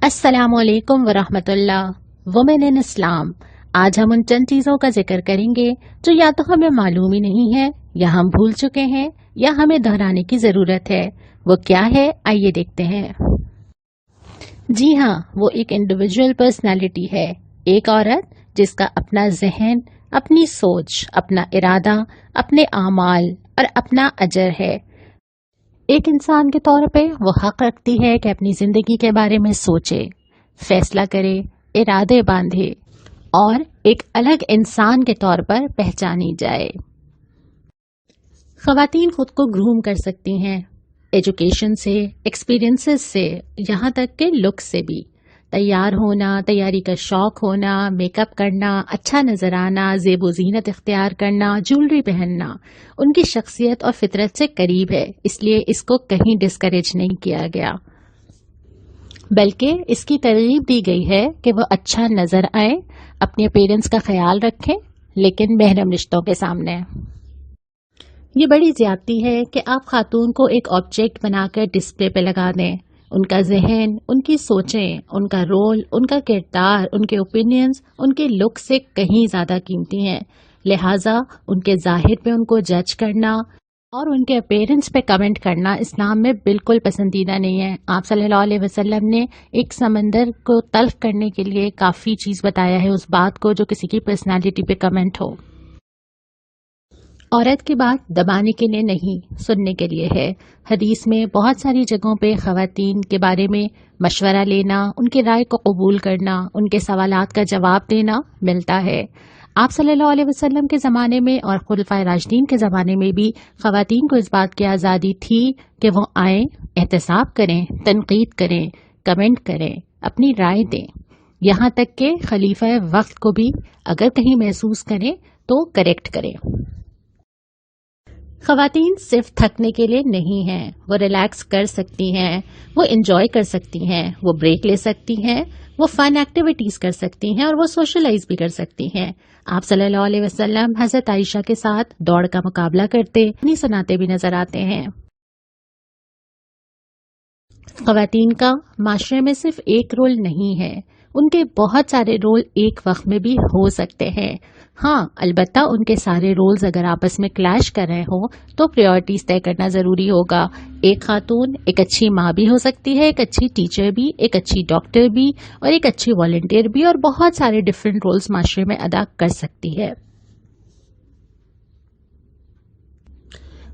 अस्सलाम वालेकुम वरहमतुल्लाह। Women in इस्लाम। आज हम उन चंद चीज़ों का जिक्र करेंगे जो या तो हमें मालूम ही नहीं है, या हम भूल चुके हैं, या हमें दोहराने की ज़रूरत है। वो क्या है, आइए देखते हैं। जी हाँ, वो एक इंडिविजुअल पर्सनालिटी है, एक औरत जिसका अपना जहन, अपनी सोच, अपना इरादा, अपने आमाल और अपना अजर है। एक इंसान के तौर पे वो हक रखती है कि अपनी जिंदगी के बारे में सोचे, फैसला करे, इरादे बांधे और एक अलग इंसान के तौर पर पहचानी जाए। ख़वातीन खुद को ग्रूम कर सकती हैं, एजुकेशन से, एक्सपीरियंसेस से, यहाँ तक के लुक से भी। तैयार होना, तैयारी का शौक होना, मेकअप करना, अच्छा नजर आना, ज़ेब व ज़ीनत इख्तियार करना, ज्वेलरी पहनना उनकी शख्सियत और फितरत से करीब है, इसलिए इसको कहीं डिस्करेज नहीं किया गया, बल्कि इसकी तरगीब दी गई है कि वह अच्छा नजर आए, अपने पेरेंट्स का ख्याल रखें, लेकिन महरम रिश्तों के सामने। ये बड़ी ज्यादती है कि आप खातून को एक ऑब्जेक्ट बनाकर डिस्प्ले पे लगा दें। उनका जहन, उनकी सोचें, उनका रोल, उनका किरदार, उनके ओपिनियंस उनके लुक से कहीं ज्यादा कीमती हैं। लिहाजा उनके जाहिर पे उनको जज करना और उनके अपीयरेंस पे कमेंट करना इस्लाम में बिल्कुल पसंदीदा नहीं है। आप सल्लल्लाहु अलैहि वसल्लम ने एक समंदर को तल्ख करने के लिए काफी चीज बताया है उस बात को जो किसी की पर्सनालिटी पे कमेंट हो। औरत की बात दबाने के लिए नहीं, सुनने के लिए है। हदीस में बहुत सारी जगहों पे ख़वातीन के बारे में मशवरा लेना, उनकी राय को कबूल करना, उनके सवालात का जवाब देना मिलता है। आप सल्लल्लाहु अलैहि वसल्लम के ज़माने में और खुलफाए राशिदीन के ज़माने में भी ख़वातीन को इस बात की आज़ादी थी कि वो आएँ, एहतसाब करें, तनकीद करें, कमेंट करें, अपनी राय दें, यहाँ तक कि खलीफा वक्त को भी अगर कहीं महसूस करें तो करेक्ट करें। ख़वातीन सिर्फ थकने के लिए नहीं हैं, वो रिलैक्स कर सकती हैं, वो एंजॉय कर सकती हैं, वो ब्रेक ले सकती हैं, वो फन एक्टिविटीज कर सकती हैं और वो सोशलाइज भी कर सकती हैं। आप सल्लल्लाहु अलैहि वसल्लम हज़रत आयशा के साथ दौड़ का मुकाबला करते, नहीं सुनाते भी नजर आते हैं। ख़वातीन का माशरे में सिर्फ एक रोल नहीं है, उनके बहुत सारे रोल एक वक्त में भी हो सकते हैं। हाँ, अलबत्ता उनके सारे रोल्स अगर आपस में क्लैश कर रहे हो तो प्रायोरिटीज तय करना जरूरी होगा। एक खातून एक अच्छी माँ भी हो सकती है, एक अच्छी टीचर भी, एक अच्छी डॉक्टर भी और एक अच्छी वॉलंटियर भी, और बहुत सारे डिफरेंट रोल्स माशरे में अदा कर सकती है।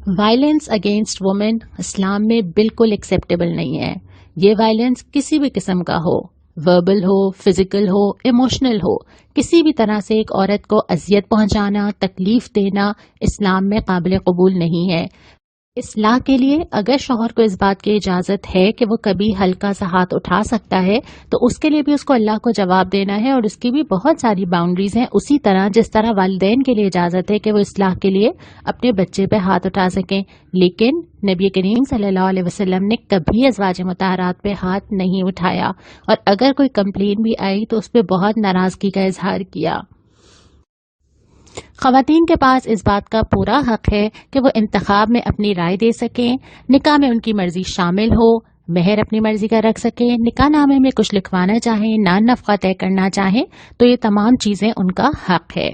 वायलेंस अगेंस्ट वुमेन इस्लाम में बिल्कुल एक्सेप्टेबल नहीं है। ये वायलेंस किसी भी किस्म का हो, वर्बल हो, फिजिकल हो, इमोशनल हो, किसी भी तरह से एक औरत को अजियत पहुंचाना, तकलीफ देना इस्लाम में काबिल कबूल नहीं है। इस्लाह के लिए अगर शौहर को इस बात की इजाजत है कि वो कभी हल्का सा हाथ उठा सकता है तो उसके लिए भी उसको अल्लाह को जवाब देना है, और उसकी भी बहुत सारी बाउंड्रीज हैं, उसी तरह जिस तरह वालिदैन के लिए इजाजत है कि वो इस्लाह के लिए अपने बच्चे पे हाथ उठा सकें। लेकिन नबी करीम सल्लल्लाहु अलैहि वसल्लम ने कभी अज़वाज मुतहरात पे हाथ नहीं उठाया, और अगर कोई कंप्लेन भी आई तो उस पर बहुत नाराजगी का इजहार किया। ख़वातीन के पास इस बात का पूरा हक है कि वो इंतखाब में अपनी राय दे सकें, निकाह में उनकी मर्जी शामिल हो, मेहर अपनी मर्जी का रख सकें, निकाह नामे में कुछ लिखवाना चाहें, नान नफ़क़ा तय करना चाहें, तो ये तमाम चीज़ें उनका हक है।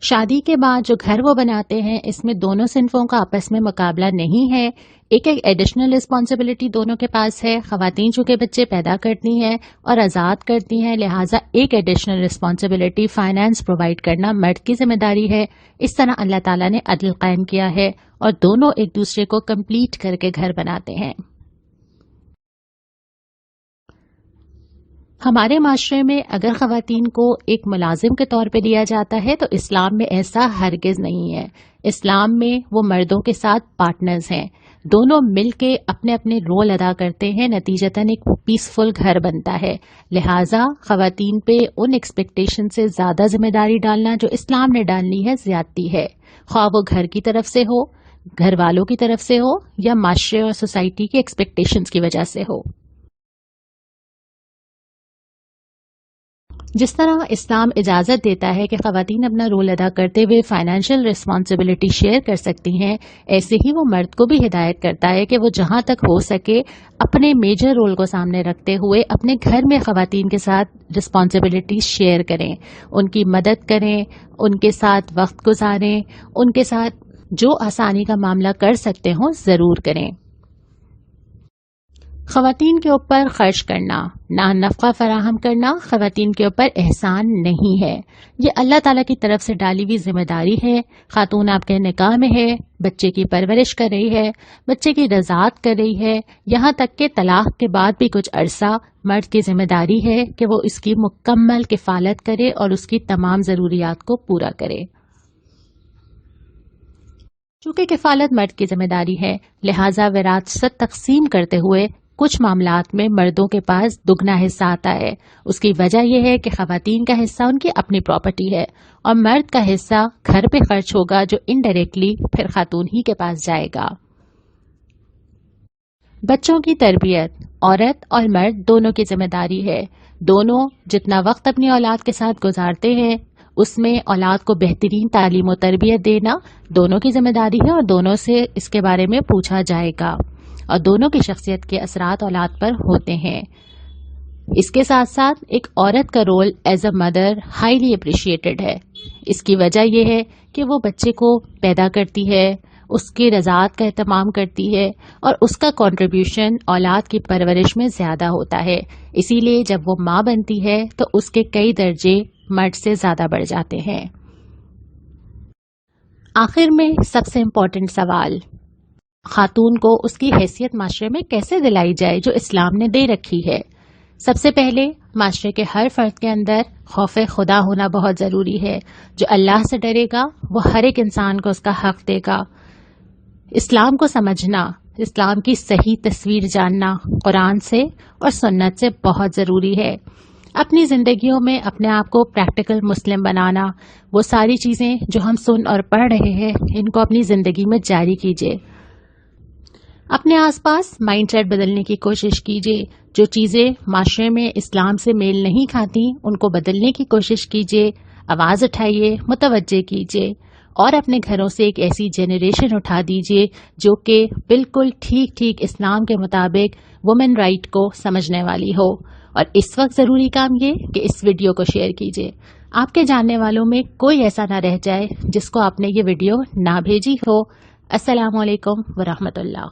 शादी के बाद जो घर वो बनाते हैं इसमें दोनों सिन्फों का आपस में मुकाबला नहीं है, एक एक एडिशनल रिस्पॉन्सिबिलिटी दोनों के पास है। ख़वातीन चूंकि बच्चे पैदा करती हैं और आज़ाद करती हैं, लिहाजा एक एडिशनल रिस्पॉन्सिबिलिटी फाइनेंस प्रोवाइड करना मर्द की जिम्मेदारी है। इस तरह अल्लाह ताला ने अदल कायम किया है और दोनों एक दूसरे को कंप्लीट करके घर बनाते हैं। हमारे माशरे में अगर ख़वातीन को एक मुलाजिम के तौर पे लिया जाता है तो इस्लाम में ऐसा हरगिज नहीं है। इस्लाम में वो मर्दों के साथ पार्टनर्स हैं, दोनों मिलके अपने अपने रोल अदा करते हैं, नतीजतन एक पीसफुल घर बनता है। लिहाजा ख़वातीन पे उन एक्सपेक्टेशन से ज्यादा जिम्मेदारी डालना जो इस्लाम ने डालनी है ज्यादती है, ख्वाह वो घर की तरफ से हो, घर वालों की तरफ से हो, या माशरे और सोसाइटी की एक्सपेक्टेशंस की वजह से हो। جس طرح اسلام اجازت دیتا ہے کہ خواتین اپنا رول ادا کرتے ہوئے فائنینشیل رسپانسبلٹی شیئر کر سکتی ہیں، ایسے ہی وہ مرد کو بھی ہدایت کرتا ہے کہ وہ جہاں تک ہو سکے اپنے میجر رول کو سامنے رکھتے ہوئے اپنے گھر میں خواتین کے ساتھ رسپانسبلٹی شیئر کریں، ان کی مدد کریں، ان کے ساتھ وقت گزاریں، ان کے ساتھ جو آسانی کا معاملہ کر سکتے ہوں ضرور کریں۔ خواتین کے اوپر خرچ کرنا، نفقہ فراہم کرنا خواتین کے اوپر احسان نہیں ہے، یہ اللہ تعالیٰ کی طرف سے ڈالی ہوئی ذمہ داری ہے۔ خاتون آپ کے نکاح میں ہے، بچے کی پرورش کر رہی ہے، بچے کی رضاعت کر رہی ہے، یہاں تک کہ طلاق کے بعد بھی کچھ عرصہ مرد کی ذمہ داری ہے کہ وہ اس کی مکمل کفالت کرے اور اس کی تمام ضروریات کو پورا کرے۔ چونکہ کفالت مرد کی ذمہ داری ہے، لہٰذا وراثت تقسیم کرتے ہوئے کچھ معاملات میں مردوں کے پاس دگنا حصہ آتا ہے۔ اس کی وجہ یہ ہے کہ خواتین کا حصہ ان کی اپنی پراپرٹی ہے اور مرد کا حصہ گھر پہ خرچ ہوگا جو انڈائریکٹلی پھر خاتون ہی کے پاس جائے گا۔ بچوں کی تربیت عورت اور مرد دونوں کی ذمہ داری ہے۔ دونوں جتنا وقت اپنی اولاد کے ساتھ گزارتے ہیں اس میں اولاد کو بہترین تعلیم و تربیت دینا دونوں کی ذمہ داری ہے اور دونوں سے اس کے بارے میں پوچھا جائے گا اور دونوں کی شخصیت کے اثرات اولاد پر ہوتے ہیں۔ اس کے ساتھ ساتھ ایک عورت کا role as a mother highly appreciated ہے۔ اس کی وجہ یہ ہے کہ وہ بچے کو پیدا کرتی ہے، اس کی رضاعت کا اہتمام کرتی ہے اور اس کا کنٹریبیوشن اولاد کی پرورش میں زیادہ ہوتا ہے۔ اسی لیے جب وہ ماں بنتی ہے تو اس کے کئی درجے مرد سے زیادہ بڑھ جاتے ہیں۔ آخر میں سب سے امپورٹنٹ سوال، خاتون کو اس کی حیثیت معاشرے میں کیسے دلائی جائے جو اسلام نے دے رکھی ہے؟ سب سے پہلے معاشرے کے ہر فرد کے اندر خوف خدا ہونا بہت ضروری ہے۔ جو اللہ سے ڈرے گا وہ ہر ایک انسان کو اس کا حق دے گا۔ اسلام کو سمجھنا، اسلام کی صحیح تصویر جاننا قرآن سے اور سنت سے بہت ضروری ہے۔ اپنی زندگیوں میں اپنے آپ کو پریکٹیکل مسلم بنانا، وہ ساری چیزیں جو ہم سن اور پڑھ رہے ہیں ان کو اپنی زندگی میں جاری کیجیے۔ اپنے آس پاس مائنڈ سیٹ بدلنے کی کوشش کیجیے۔ جو چیزیں معاشرے میں اسلام سے میل نہیں کھاتی ان کو بدلنے کی کوشش کیجیے، آواز اٹھائیے، متوجہ کیجیے اور اپنے گھروں سے ایک ایسی جنریشن اٹھا دیجیے جو کہ بالکل ٹھیک اسلام کے مطابق وومن رائٹ کو سمجھنے والی ہو۔ اور اس وقت ضروری کام یہ کہ اس ویڈیو کو شیئر کیجیے۔ آپ کے جاننے والوں میں کوئی ایسا نہ رہ جائے جس کو آپ نے یہ ویڈیو نہ بھیجی ہو۔ السلام علیکم ورحمۃ اللہ۔